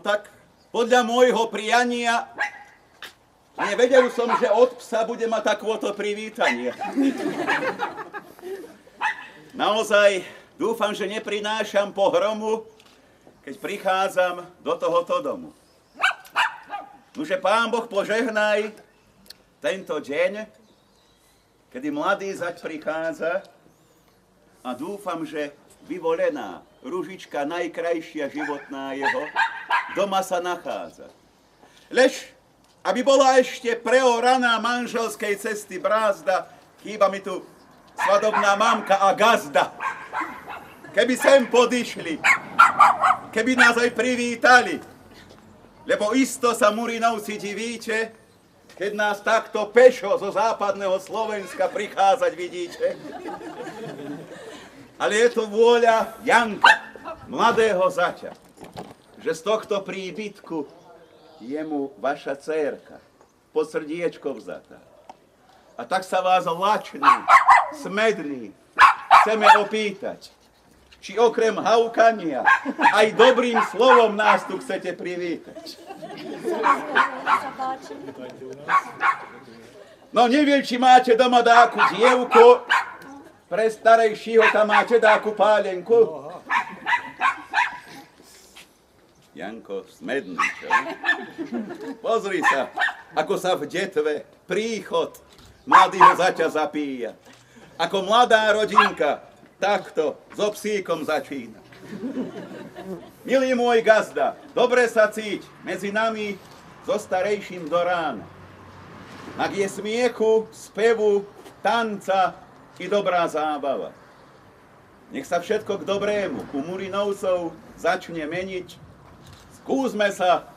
tak podľa môjho priania nevedel som, že od psa bude mať takôto privítanie. Naozaj dúfam, že neprinášam pohromu, keď prichádzam do tohoto domu. Nože Pán Boh požehnaj tento deň, kedy mladý zať prichádza a dúfam, že vyvolená ružička najkrajšia životná jeho doma sa nachádza. Lež, aby bola ešte preoraná manželskej cesty brázda, chýba mi tu svadobná mamka a gazda. Keby sem podišli, keby nás aj privítali, lebo isto sa Murinovci divíte, keď nás takto pešo zo západného Slovenska prichádzať vidíte. Ale je to vôľa Janka, mladého zaťa, že z tohto príbytku je mu vaša dcérka pod srdiečko vzatá. A tak sa vás lačný, smedný chceme opýtať, či okrem haukania aj dobrým slovom nás tu chcete privítať. No neviem, či máte doma dáku dievku, pre starejšího tam máte dáku pálenku. Janko, smedný, čo? Pozri sa, ako sa v detve príchod mladého zaťa zapíja. Ako mladá rodinka takto so psíkom začína. Milý môj gazda, dobre sa cíť medzi nami so starejším do rána. Ak je smiechu, spevu, tanca i dobrá zábava. Nech sa všetko k dobrému u Murinovcov začne meniť. Skúsme sa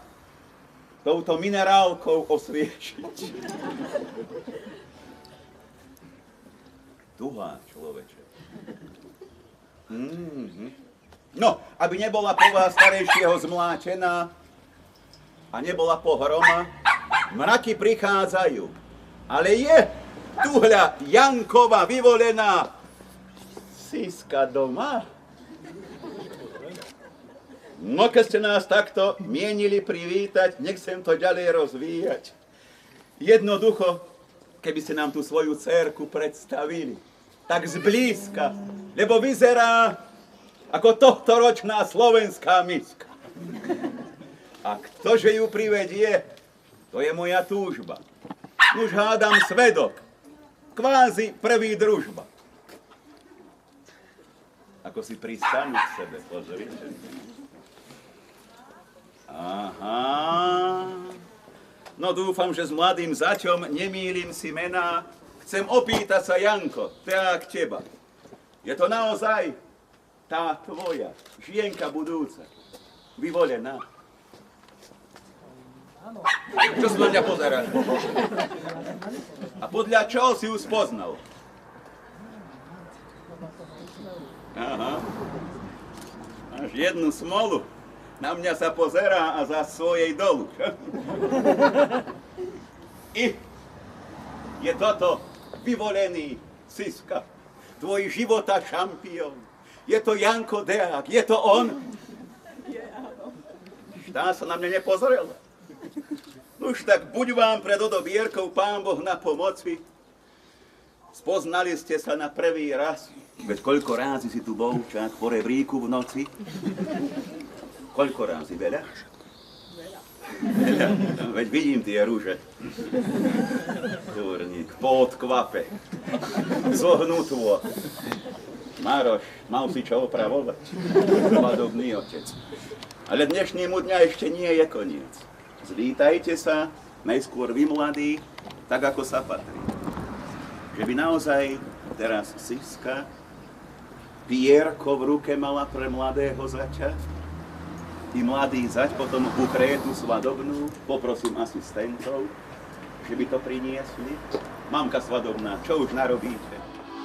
touto minerálkou osviečiť. Tuhá, človeče. No, aby nebola po vás starejšieho zmláčená a nebola pohroma, mraky prichádzajú. Ale je tuhľa Jankova vyvolená Siska doma. No, keď ste nás takto mienili privítať, nechcem to ďalej rozvíjať. Jednoducho, keby ste nám tú svoju dcérku predstavili, tak zblízka, lebo vyzerá ako tohtoročná slovenská miska. A ktože ju privedie, to je moja túžba. Už hádam svedok, kvázi prvý družba. Ako si pristanú k sebe, pozrite. Aha. No dúfam, že s mladým zaťom nemýlim si mená. Chcem opýtať sa, Janko, tak teba. Je to naozaj tá tvoja žienka budúca, vyvolená? Áno. Čo si na mňa pozeráš? A podľa čoho si ju spoznal? Aha. Máš jednu smolu. Na mňa sa pozerá a za svojej dolu. I je toto vyvolený Siska, tvoj života šampión. Je to Janko Deák, je to on? Je, áno. Štá sa na mňa nepozrel. Už tak buď vám pred odobierkou Pán Boh na pomoci. Spoznali ste sa na prvý raz. Veď koľko rázy si tu bol čak po rebríku v noci? Koľko rázy? Veľa? Veľa. Veď vidím tie rúže. Kurník, po odkvape. Zohnutvo. Maroš, mal si čo opravovať. Svadobný otec. Ale dnešnému dňa ešte nie je koniec. Zvítajte sa, najskôr vy mladí, tak ako sa patrí. Že by naozaj teraz Siska pierko v ruke mala pre mladého zaťa i mladý zať potom bukrétu svadobnú, poprosím asistentov, že by to priniesli. Mamka svadobná, čo už narobíte?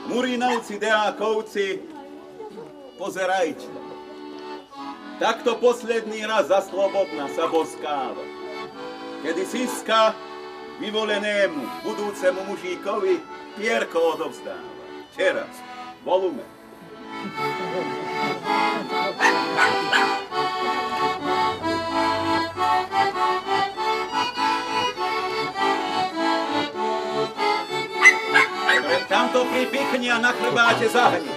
Murinovci, Deákovci, pozerajte. Takto posledný raz za slobodná sa boskáva. Kedy Siska vyvolenému budúcemu mužíkovi pierko odovzdáva. Teraz, volume. vám to pripikne a na chrbáte zahni.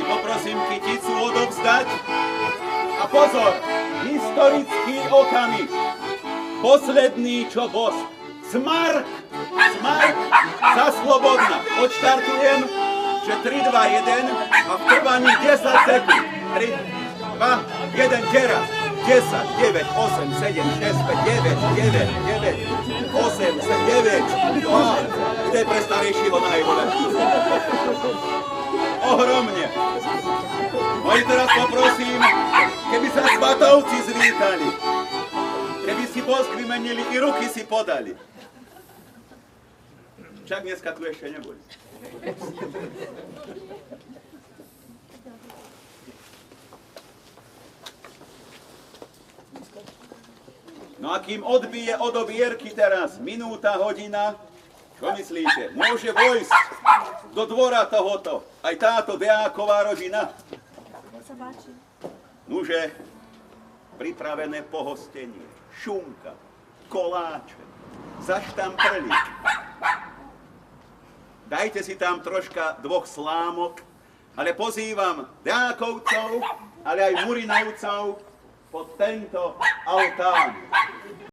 Poprosím kyticu odovzdať. A pozor, historický okamih. Posledný, čo bol. Smar za slobodná. Odštartujem, že 3, 2, 1 a v trvaní 10 sekúnd. 3, 2, 1, teraz. 10, 9, 8, 7, 6, 5, 9, 8, 7, 9. Kde pre starejšího najvoľačí? Ohromne. No i teraz poprosím, keby sa svatovci zvítali, keby si poskrimenili i ruky si podali. Však dneska tu ešte neboli. No a kým odbije od obierky teraz minúta, hodina, čo myslíte? Môže vojsť do dvora tohoto aj táto Deáková rodina? Nuže, pripravené pohostenie, šunka, koláče, zaštamprlík. Dajte si tam troška 2 slámok, ale pozývam Deákovcov, ale aj Murinovcov pod tento altán.